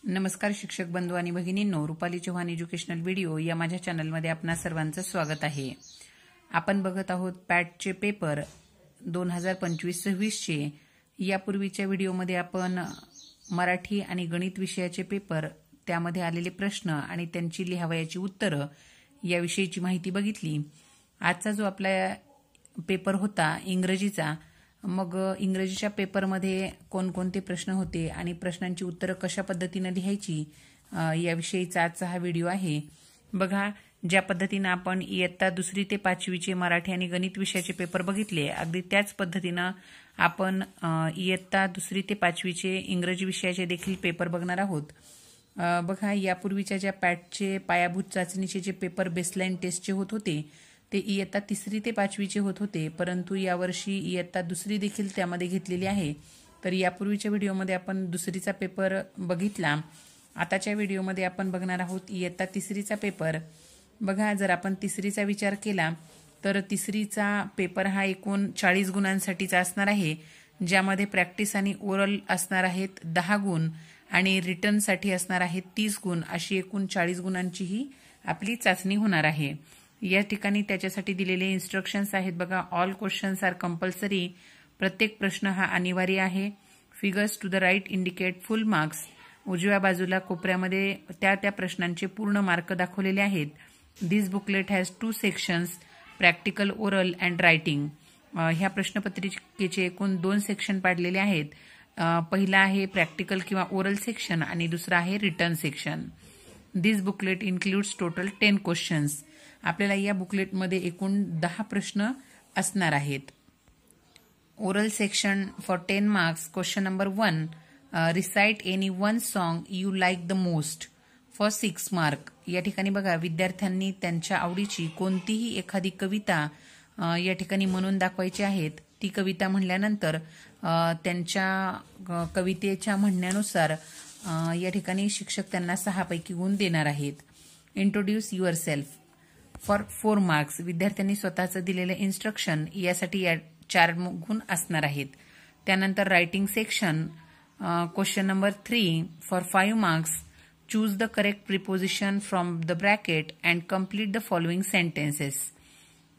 नमस्कार शिक्षक बंधू आणि भगिनींनो, रुपाली चव्हाण एज्युकेशनल व्हिडिओ या माझ्या चॅनलमध्ये आपणा सर्वांचं स्वागत आहे। आपण बघत आहोत पॅटचे पेपर 2025-26 चे। यापूर्वीच्या व्हिडिओमध्ये आपण मराठी आणि गणित विषयाचे पेपर, त्यामध्ये आलेले प्रश्न आणि त्यांची लिहावयाची उत्तरं याविषयीची माहिती बघितली। आजचा जो आपला पेपर होता इंग्रजीचा, मग इंग्रजीच्या पेपरमध्ये कोणकोणते प्रश्न होते आणि प्रश्नांची उत्तरं कशा पद्धतीने लिहायची याविषयीचा आजचा हा व्हिडिओ आहे। बघा, ज्या पद्धतीने आपण इयत्ता 2री ते 5वीचे मराठी आणि गणित विषयाचे पेपर बघितले, अगदी त्याच पद्धतीने आपण इयत्ता 2री ते 5वीचे इंग्रजी विषयाचे देखील पेपर बघणार आहोत। बघा, यापूर्वीच्या ज्या पॅटचे पायाभूत चाचणीचे जे पेपर बेसलाईन टेस्टचे होत होते ते इयत्ता 3री ते 5वीचे होत होते, परंतु यावर्षी इयत्ता 2री देखील त्यामध्ये घेतलेली आहे। तर यापूर्वीच्या व्हिडिओमध्ये आपण 2रीचा पेपर बघितला। आताच्या व्हिडिओमध्ये आपण बघणार आहोत इयत्ता 3रीचा पेपर। बघा, जर आपण 3रीचा विचार केला तर 3रीचा पेपर हा एकूण 40 गुणांसाठीचा असणार आहे, ज्यामध्ये प्रॅक्टिस आणि ओरल असणार आहेत 10 गुण आणि रिटर्नसाठी असणार आहेत 30 गुण, अशी एकूण 40 गुणांची ही आपली चाचणी होणार आहे। या ठिकाणी त्याच्यासाठी दिलेले इन्स्ट्रक्शन्स आहेत। बघा, ऑल क्वेश्चन्स आर कंपल्सरी, प्रत्येक प्रश्न हा अनिवार्य आहे। Figures to the right indicate full marks, उजव्या बाजूला कोपऱ्यामध्ये त्या प्रश्नांचे पूर्ण मार्क दाखवलेले आहेत। This booklet has 2 sections, practical, oral and writing. ह्या प्रश्नपत्रिकेचे एकूण 2 सेक्शन पाडलेले आहेत। पहिला आहे प्रॅक्टिकल किंवा ओरल सेक्शन आणि दुसरा आहे रिटर्न सेक्शन। दिस बुकलेट इन्क्लूड्स टोटल 10 क्वेश्चन्स, आपल्याला या बुकलेटमध्ये एकूण 10 प्रश्न असणार आहेत। Oral section for 10 marks, question number 1, recite any one song you like the most for 6 mark. या ठिकाणी बघा, विद्यार्थ्यांनी त्यांच्या आवडीची कोणतीही एखादी कविता या ठिकाणी म्हणून दाखवायची आहेत। ती कविता म्हणल्यानंतर त्यांच्या कवितेच्या म्हणण्यानुसार या ठिकाणी शिक्षक त्यांना 6 पैकी गुण देणार आहेत। Introduce your self for 4 marks, विद्यार्थ्यांनी स्वतःचं दिलेलं इन्स्ट्रक्शन यासाठी 4 गुण असणार आहेत। त्यानंतर writing section, question number 3 for 5 marks, choose the correct preposition from the bracket and complete the following sentences.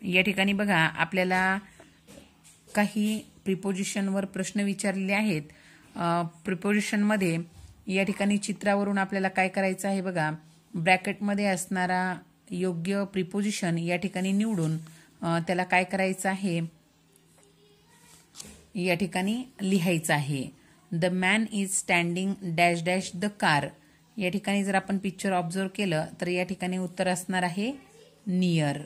या ठिकाणी बघा, आपल्याला काही प्रिपोजिशनवर प्रश्न विचारलेले आहेत। प्रिपोजिशनमध्ये या ठिकाणी चित्रावरून आपल्याला काय करायचं आहे, बघा, ब्रॅकेटमध्ये असणारा योग्य प्रिपोजिशन या ठिकाणी निवडून त्याला काय करायचं आहे, या ठिकाणी लिहायचं आहे। The man is standing dash dash the car. या ठिकाणी जर आपण पिक्चर ऑब्झर्व केलं तर या ठिकाणी उत्तर असणार आहे near.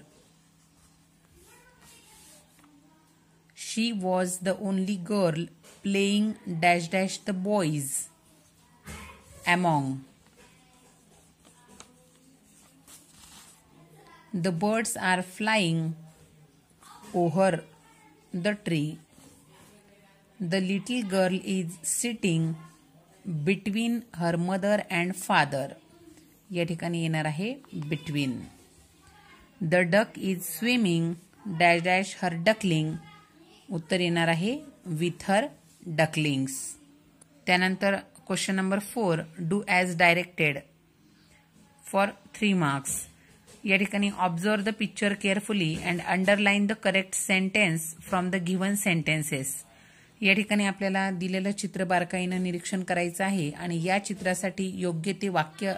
She was the only girl playing dash dash the boys among. The birds are flying over the tree. The little girl is sitting between her mother and father. या ठिकाणी येणार आहे between. The duck is swimming dash dash her duckling. उत्तर येणार आहे with her ducklings. त्यानंतर question number 4, do as directed for 3 marks. या ठिकाणी observe the picture carefully and underline the correct sentence from the given sentences. या ठिकाणी आपल्याला दिलेलं चित्र बारकाईनं निरीक्षण करायचं आहे आणि या चित्रासाठी योग्य ते वाक्य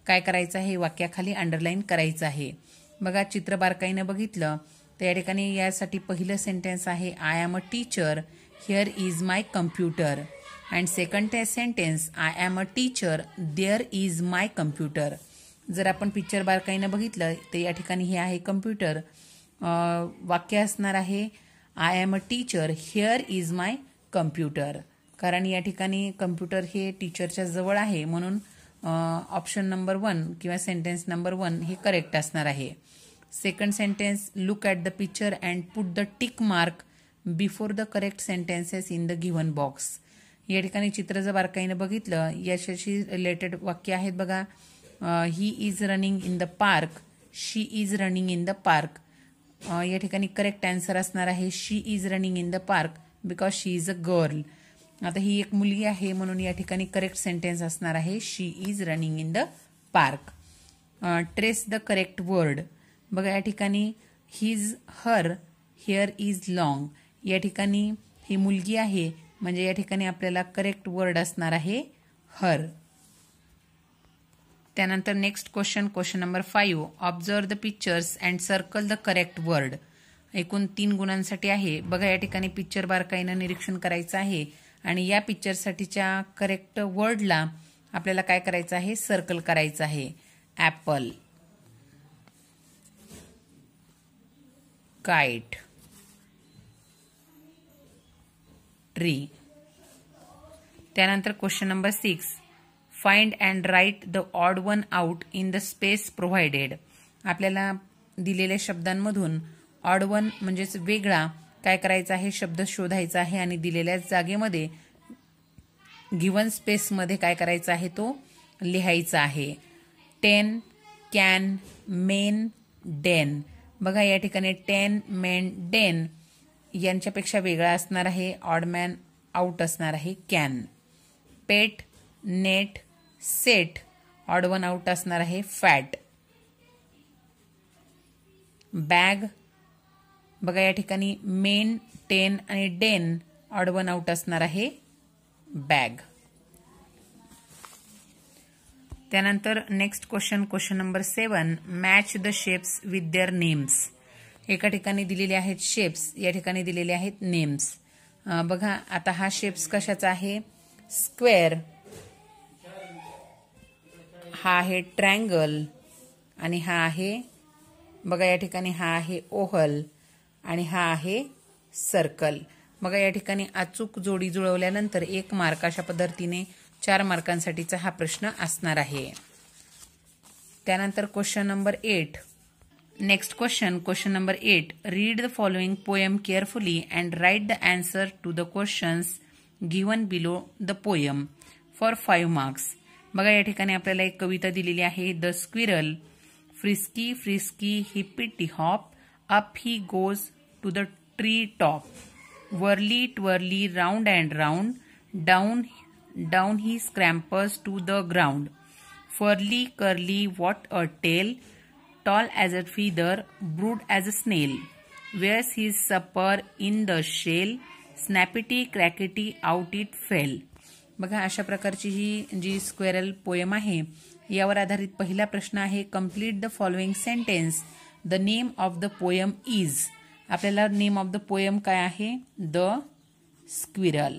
काय करायचं आहे, वाक्याखाली अंडरलाईन करायचं आहे। बघा, चित्र बारकाईनं बघितलं तर या ठिकाणी यासाठी पहिलं सेंटेन्स आहे I am a teacher, here is my computer. And second sentence I am a teacher, there is my computer. जर आपण पिक्चर बारकाईनं बघितलं तर या ठिकाणी हे आहे कम्प्युटर, वाक्य असणार आहे I am a teacher, here is my computer, कारण या ठिकाणी कम्प्युटर हे टीचरच्या जवळ आहे, म्हणून ऑप्शन नंबर 1 किंवा सेंटेन्स नंबर 1 हे करेक्ट असणार आहे। Second sentence, look at the picture and put the tick mark before the correct sentences in the given box. या ठिकाणी चित्र जर बारकाईनं बघितलं, याच्याशी रिलेटेड वाक्य आहेत बघा, he is running in the park, she is running in the park. या ठिकाणी करेक्ट आन्सर असणार आहे she is running in the park because she is a girl. आता ही एक मुलगी आहे म्हणून या ठिकाणी करेक्ट सेंटेन्स असणार आहे she is running in the park. Trace the correct word. बघा या ठिकाणी his her hair is long. या ठिकाणी ही मुलगी आहे म्हणजे या ठिकाणी आपल्याला करेक्ट वर्ड असणार आहे हर. त्यानंतर next question number 5. Observe the pictures and circle the correct word. एकूण 3 गुणांसाठी आहे. बघा या ठिकाणी पिक्चर बारकाईनं निरीक्षण करायचं आहे आणि या पिक्चरसाठीच्या करेक्ट वर्डला आपल्याला काय करायचं आहे, सर्कल करायचं आहे. Apple, kite, tree. त्यानंतर question number 6. Find and write the odd one out in the space provided. आपल्याला दिलेल्या शब्दांमधून ऑड वन म्हणजेच वेगळा काय करायचा आहे, शब्द शोधायचा आहे आणि दिलेल्या जागेमध्ये गिवन स्पेसमध्ये काय करायचा आहे तो लिहायचा आहे. 10, कॅन, मेन, डेन. बघा या ठिकाणी 10, मेन, डेन यांच्यापेक्षा वेगळा असणार आहे. ऑड मॅन आउट असणार आहे can. Pet, net, set. Odd one out असणार आहे फॅट. बॅग. बघा या ठिकाणी मेन, 10 आणि डेन. ऑड वन आउट असणार आहे बॅग. त्यानंतर next question number 7. Match the shapes with their names. एका ठिकाणी दिलेले आहेत शेप्स, या ठिकाणी दिलेले आहेत नेम्स. बघा आता हा शेप्स कशाचा आहे, स्क्वेअर. हा आहे ट्रायंगल आणि हा आहे बघा या ठिकाणी हा आहे ओव्हल आणि हा आहे सर्कल. बघा या ठिकाणी अचूक जोडी जुळवल्यानंतर 1 मार्क अशा पद्धतीने 4 मार्कांसाठीचा हा प्रश्न असणार आहे. त्यानंतर question number 8. Next question number 8. Read the following poem carefully and write the answer to the questions given below the poem for 5 marks. बघा या ठिकाणी आपल्याला एक कविता दिलेली आहे. The squirrel frisky frisky hippity hop up he goes to the tree top. Whirly twirly round and round, down he scampers to the ground. Furly curly what a tail, tall as a feather, broad as a snail. Wears his supper in the shell, snappity crackety out it fell. बघा अशा प्रकारची ही जी squirrel poem आहे यावर आधारित पहिला प्रश्न आहे. Complete the following sentence. The name of the poem is. आपल्याला नेम ऑफ द पोएम काय आहे, the squirrel.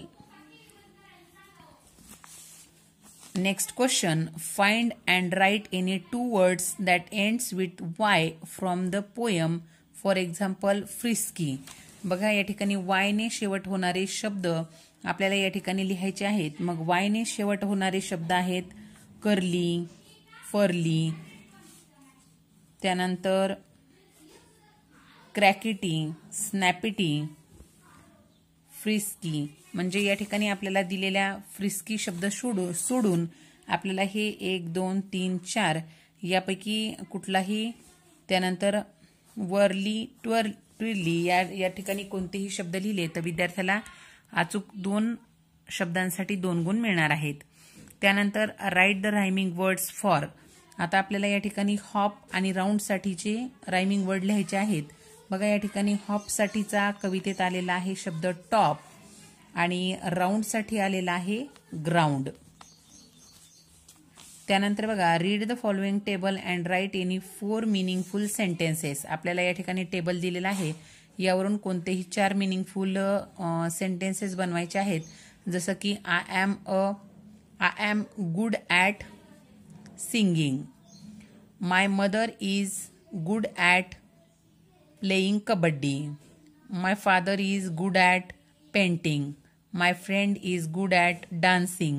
Next question. Find and write any 2 words that ends with Y from the poem. For example frisky. बघा या ठिकाणी वायने शेवट होणारे शब्द आपल्याला या ठिकाणी लिहायचे आहेत. मग वायने शेवट होणारे शब्द आहेत कर्ली, फर्ली, त्यानंतर क्रॅकिटी, स्नॅपिटी, फ्रिस्की. म्हणजे या ठिकाणी आपल्याला दिलेल्या फ्रिस्की शब्द सोडून आपल्याला हे 1, 2, 3, 4 यापैकी कुठलाही, त्यानंतर वर्ली, ट्विरली या ठिकाणी कोणतेही शब्द लिहिले तर विद्यार्थ्याला अचूक 2 शब्दांसाठी 2 गुण मिळणार आहेत. त्यानंतर write the rhyming words for. आता आपल्याला या ठिकाणी हॉप आणि राऊंडसाठीचे रायमिंग वर्ड लिहायचे आहेत. बघा या ठिकाणी हॉपसाठीचा कवितेत आलेला आहे शब्द टॉप आणि राऊंडसाठी आलेला आहे ग्राउंड. त्यानंतर बघा read the following table and write any 4 meaningful sentences. आपल्याला या ठिकाणी टेबल दिलेला आहे, यावरून कोणतेही 4 मिनिंगफुल सेंटेन्सेस बनवायचे आहेत. जसं की I am good at singing. My mother is good at playing kabaddi. My father is good at painting. My friend is good at dancing.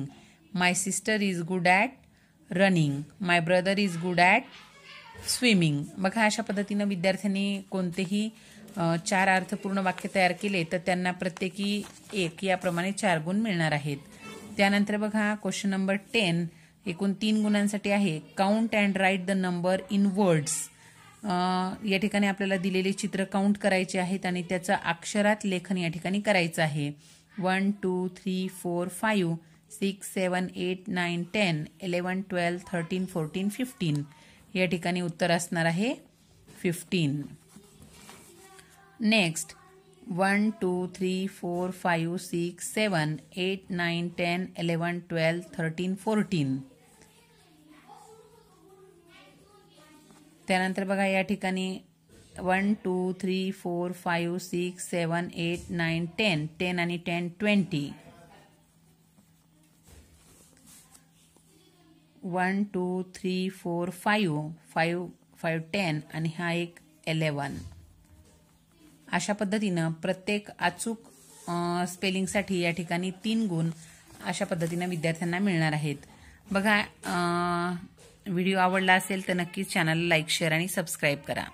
My sister is good at running. My brother is good at swimming. बघा अशा पद्धतीने विद्यार्थ्यांनी कोणतेही 4 अर्थपूर्ण वाक्य तयार केले तर त्यांना प्रत्येकी 1 याप्रमाणे 4 गुण मिळणार आहेत. त्यानंतर बघा क्वेश्चन नंबर 10 एकूण 3 गुणांसाठी आहे. Count and write the number in words. या ठिकाणी आपल्याला दिलेले चित्र काउंट करायचे आहेत आणि त्याचं अक्षरात लेखन या ठिकाणी करायचं आहे. 1 2 3 4 5 6 7 8 9 10 11 12 13 14 15 या ठिकाणी उत्तर असणार आहे 15. नेक्स्ट 1 2 3 4 5 6 7 8 9 10 11 12 13 14. त्यानंतर बघा या ठिकाणी 1 2 3 4 5 6 7 8 9 10 10 आणि 10 20. 1 2 3 4 5 5 5 10 आणि हा एक 11. अशा पद्धतीनं प्रत्येक अचूक स्पेलिंगसाठी या ठिकाणी 3 गुण अशा पद्धतीनं विद्यार्थ्यांना मिळणार आहेत. बघा व्हिडिओ आवडला असेल तर नक्कीच चॅनलला लाईक शेअर आणि सबस्क्राईब करा.